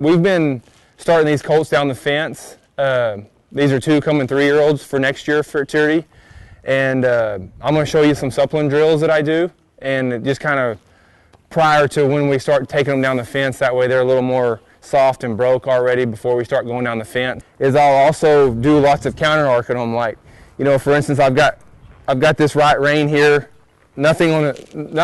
we've been starting these colts down the fence. These are 2 coming 3-year-olds for next year for maturity. And I'm going to show you some suppling drills that I do, and just kind of prior to when we start taking them down the fence, that way they're a little more soft and broke already before we start going down the fence. Is I'll also do lots of counter arcing them, like, you know, for instance, I've got this right rein here, not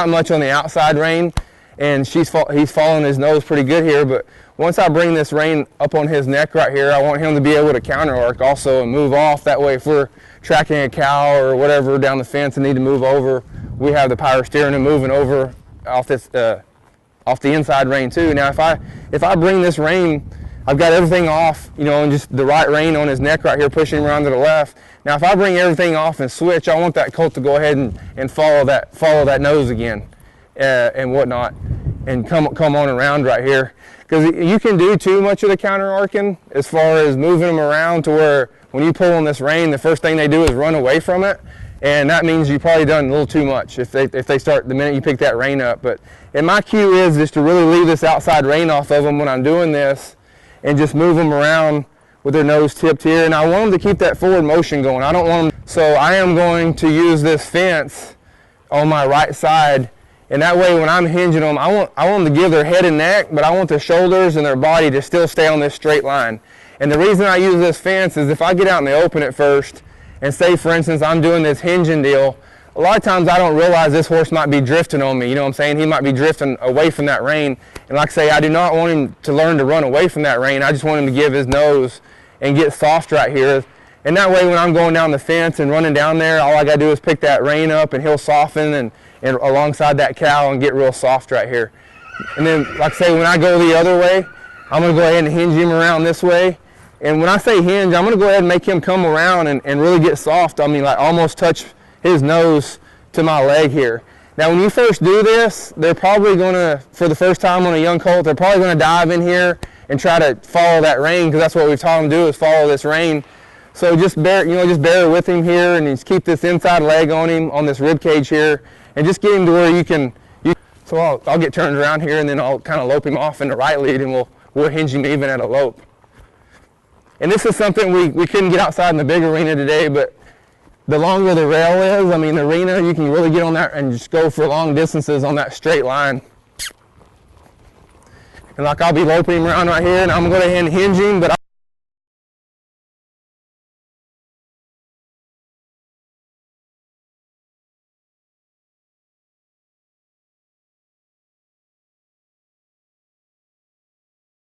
much on the outside rein, and he's following his nose pretty good here, but once I bring this rein up on his neck right here, I want him to be able to counter arc also and move off. That way if we're tracking a cow or whatever down the fence and need to move over, we have the power steering and moving over off the inside rein too. Now if I bring this rein, I've got everything off, you know, and just the right rein on his neck right here, pushing him around to the left. Now if I bring everything off and switch, I want that colt to go ahead and follow that nose again and whatnot, and come on around right here. Because you can do too much of the counter arcing as far as moving them around to where when you pull on this rein, the first thing they do is run away from it. And that means you've probably done a little too much if they start the minute you pick that rein up. And my cue is just to really leave this outside rein off of them when I'm doing this and just move them around with their nose tipped here. And I want them to keep that forward motion going. I don't want them, so I am going to use this fence on my right side. And that way when I'm hinging them, I want them to give their head and neck, but I want their shoulders and their body to still stay on this straight line. And the reason I use this fence is if I get out in the open at first, and say for instance I'm doing this hinging deal, a lot of times I don't realize this horse might be drifting on me, you know what I'm saying? He might be drifting away from that rein. And like I say, I do not want him to learn to run away from that rein. I just want him to give his nose and get soft right here. And that way when I'm going down the fence and running down there, all I got to do is pick that rein up and he'll soften and alongside that cow and get real soft right here. And then like I say, when I go the other way, I'm going to go ahead and hinge him around this way. And when I say hinge, I'm going to go ahead and make him come around and really get soft. I mean, like almost touch his nose to my leg here. Now when you first do this, they're probably going to, for the first time on a young colt, they're probably going to dive in here and try to follow that rein, because that's what we've taught them to do, is follow this rein. So just bear with him here and just keep this inside leg on him, on this rib cage here, and just get him to where you can. So I'll get turned around here and then I'll kind of lope him off in the right lead, and we'll hinge him even at a lope. And this is something we couldn't get outside in the big arena today, but the longer the rail is, I mean the arena, you can really get on that and just go for long distances on that straight line. And like I'll be loping him around right here, and I'm going to go ahead and hinge him, but